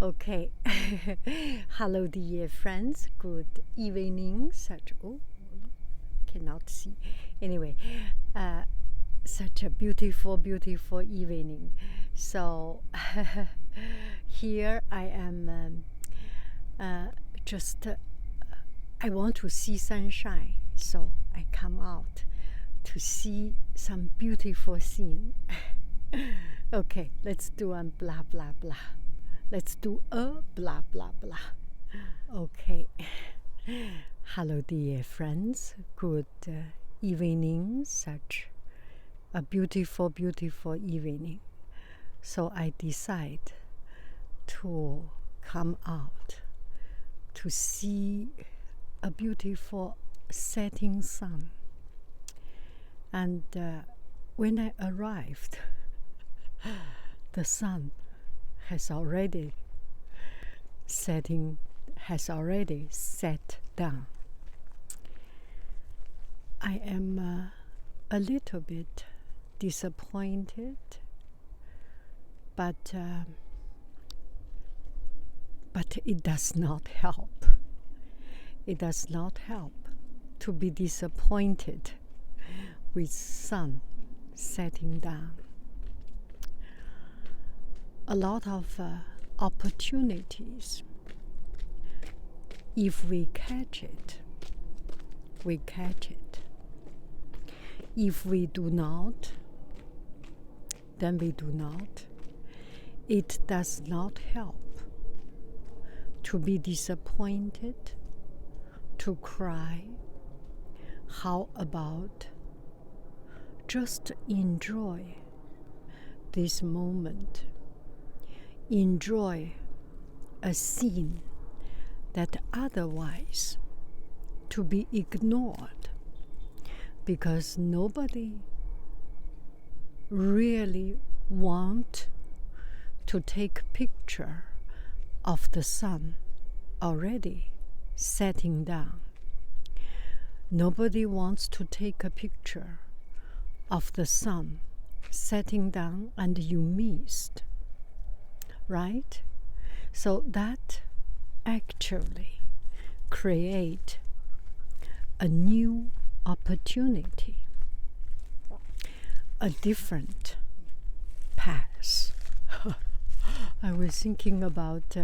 Okay. Hello, dear friends. Good evening. Cannot see. Anyway, such a beautiful, beautiful evening. So here I am. I want to see sunshine, so I come out to see some beautiful scene. Okay, let's do a blah blah blah. Let's do a blah blah blah. Okay. Hello, dear friends. Good evening. Such a beautiful, beautiful evening. So I decide to come out to see a beautiful setting sun. And when I arrived, the sun has already set down. I am a little bit disappointed, but it does not help. It does not help to be disappointed with sun setting down. A lot of opportunities. If we catch it, we catch it. If we do not, then we do not. It does not help to be disappointed, to cry. How about just enjoy this moment? Enjoy a scene that otherwise to be ignored, because nobody really want to take picture of the sun already setting down. Nobody wants to take a picture of the sun setting down and you missed. Right? So that actually create a new opportunity, a different path. I was thinking about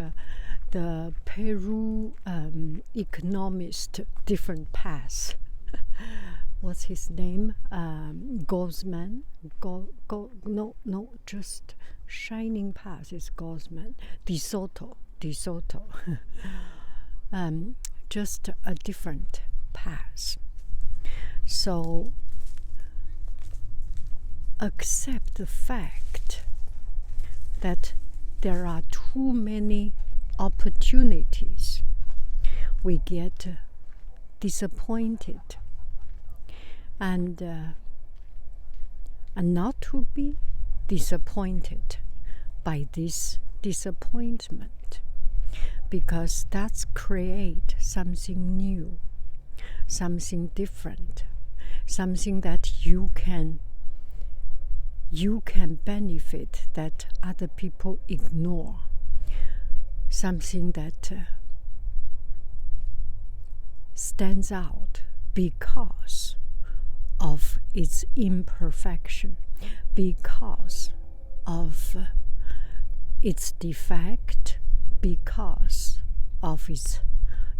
the Peru economist different path. What's his name? Gosman. Just shining path is Gosman. De Soto. Just a different path. So accept the fact that there are too many opportunities. We get disappointed. And not to be disappointed by this disappointment, because that's create something new, something different, something that you can benefit that other people ignore, something that stands out because of its imperfection, because of its defect, because of its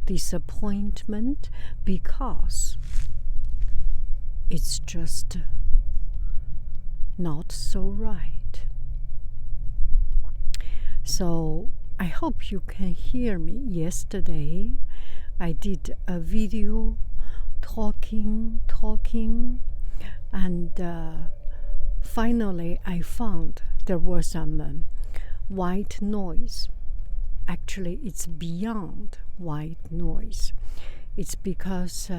disappointment, because it's just not so right. So I hope you can hear me. Yesterday I did a video talking, and finally I found there was some white noise. Actually, it's beyond white noise. It's because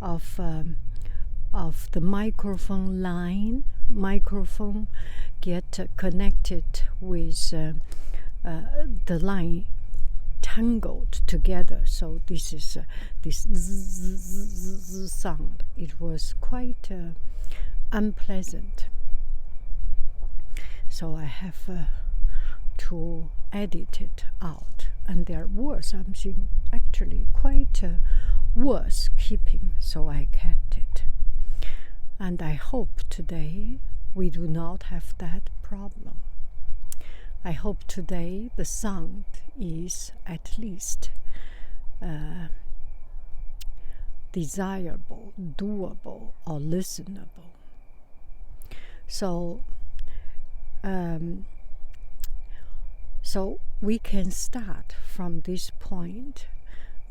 of the microphone line. Microphone get connected with the line tangled together, so this is this zzz sound. It was quite unpleasant. So I have to edit it out, and there was something actually quite worth keeping, so I kept it. And I hope today we do not have that problem. I hope today the sound is at least desirable, doable, or listenable. So we can start from this point,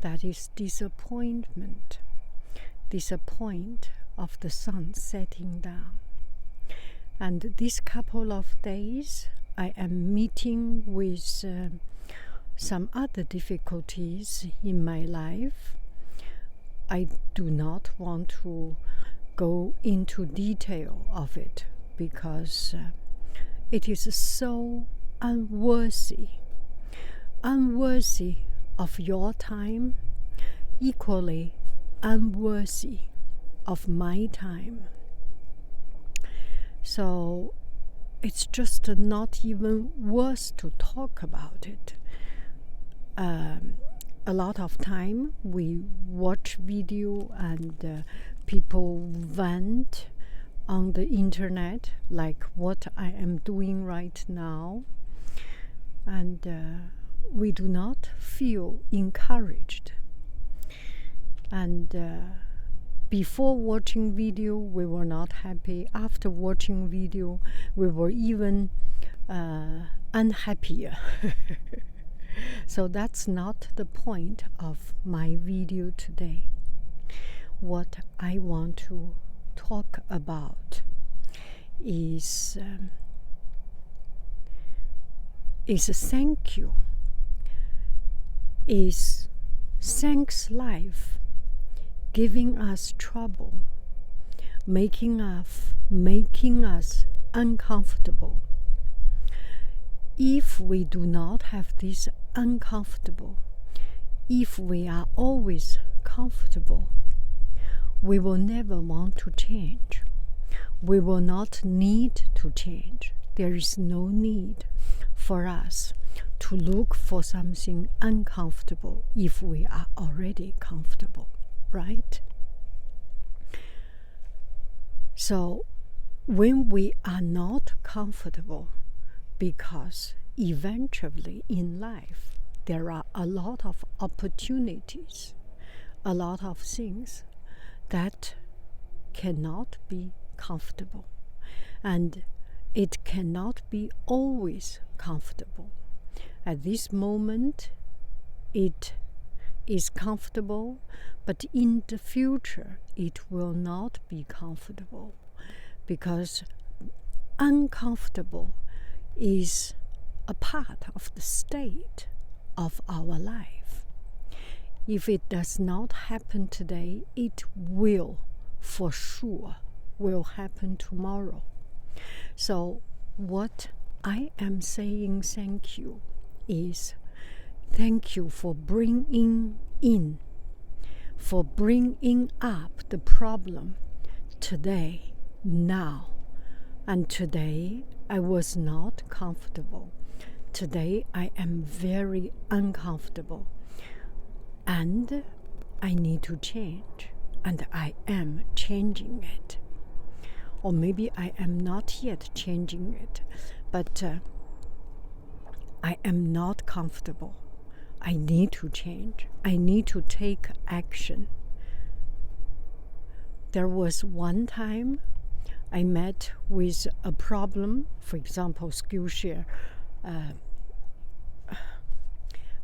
that is disappointment of the sun setting down. And this couple of days I am meeting with some other difficulties in my life. I do not want to go into detail of it because it is so unworthy of your time, equally unworthy of my time. So it's just not even worth to talk about it. A lot of time we watch video and people vent on the internet, like what I am doing right now, and we do not feel encouraged. And before watching video, we were not happy. After watching video, we were even unhappier. So that's not the point of my video today. What I want to talk about is a thank you. Is thanks life giving us trouble, making us uncomfortable. If we do not have this uncomfortable, if we are always comfortable, we will never want to change. We will not need to change. There is no need for us to look for something uncomfortable if we are already comfortable, right? So when we are not comfortable, because eventually in life there are a lot of opportunities, a lot of things that cannot be comfortable, and it cannot be always comfortable. At this moment it is comfortable, but in the future it will not be comfortable, because uncomfortable is a part of the state of our life. If it does not happen today, it will for sure will happen tomorrow. So what I am saying thank you is thank you for bringing up the problem today, now. And today I was not comfortable. Today I am very uncomfortable. And I need to change. And I am changing it. Or maybe I am not yet changing it, but I am not comfortable. I need to change. I need to take action. There was one time I met with a problem, for example, skillshare.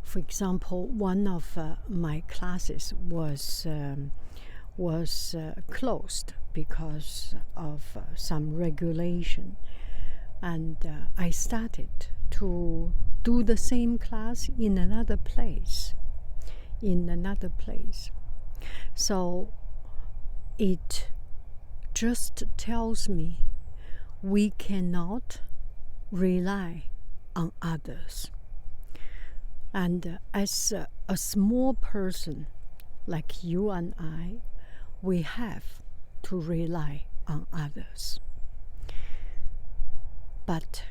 For example, one of my classes was closed because of some regulation, and I started to do the same class in another place. So it just tells me we cannot rely on others. And as a small person like you and I, we have to rely on others. But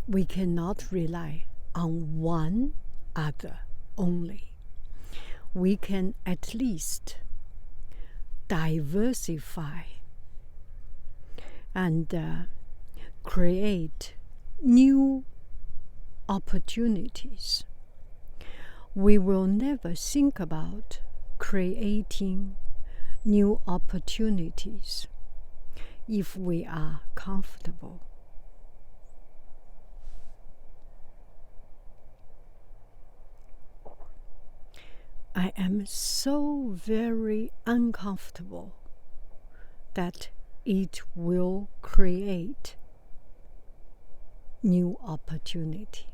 we cannot rely on one other only. We can at least diversify and create new opportunities. We will never think about creating new opportunities if we are comfortable. I am so very uncomfortable that it will create new opportunity.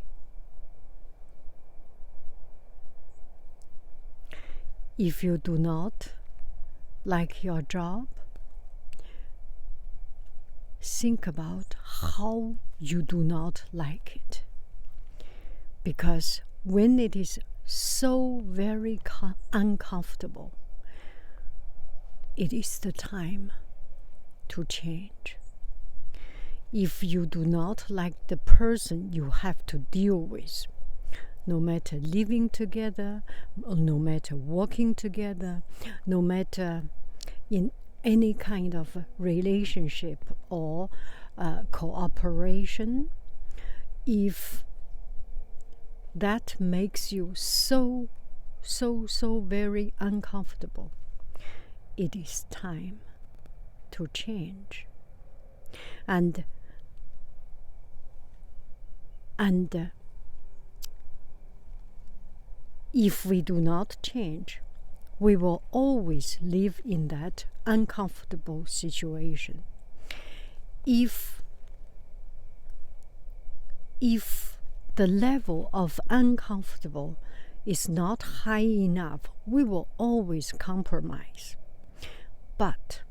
If you do not like your job, think about how you do not like it. Because when it is so very uncomfortable, it is the time to change. If you do not like the person you have to deal with, no matter living together, no matter working together, no matter in any kind of relationship or cooperation, if that makes you so very uncomfortable, it is time to change. And if we do not change, we will always live in that uncomfortable situation. If the level of uncomfortable is not high enough, we will always compromise. But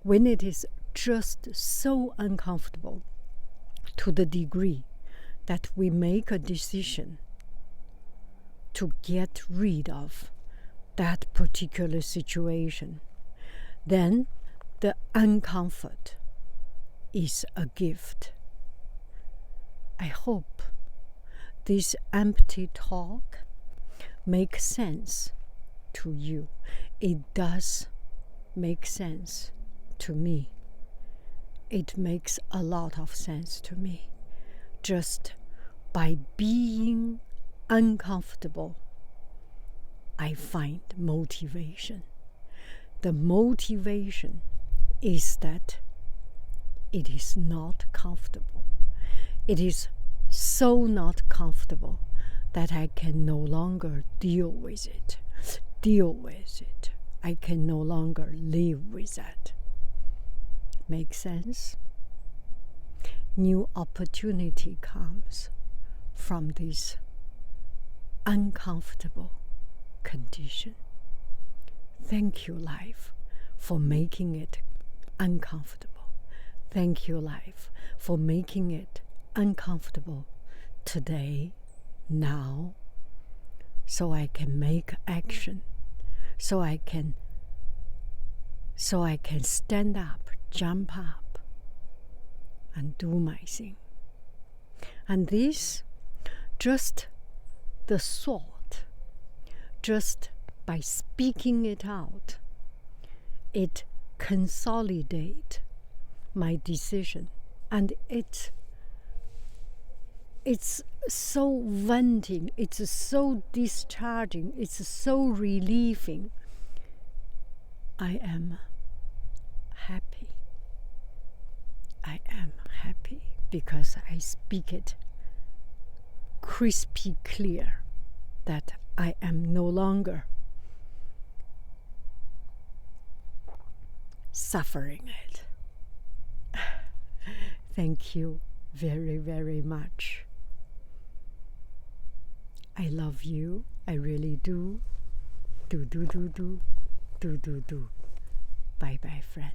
when it is just so uncomfortable to the degree that we make a decision to get rid of that particular situation, then the uncomfort is a gift. I hope this empty talk makes sense to you. It does make sense to me. It makes a lot of sense to me. Just by being uncomfortable, I find motivation. The motivation is that it is not comfortable. It is so not comfortable that I can no longer deal with it. I can no longer live with that. Make sense? New opportunity comes from this uncomfortable condition. Thank you, life, for making it uncomfortable. Thank you, life, for making it uncomfortable today, now, so I can make action, so I can stand up, jump up, and do my thing. And this, just the thought, just by speaking it out, it consolidates my decision. And it's so venting, it's so discharging, it's so relieving. I am happy. I am happy because I speak it crispy clear that I am no longer suffering it. Thank you very, very much. I love you. I really do. Do. Bye-bye, friend.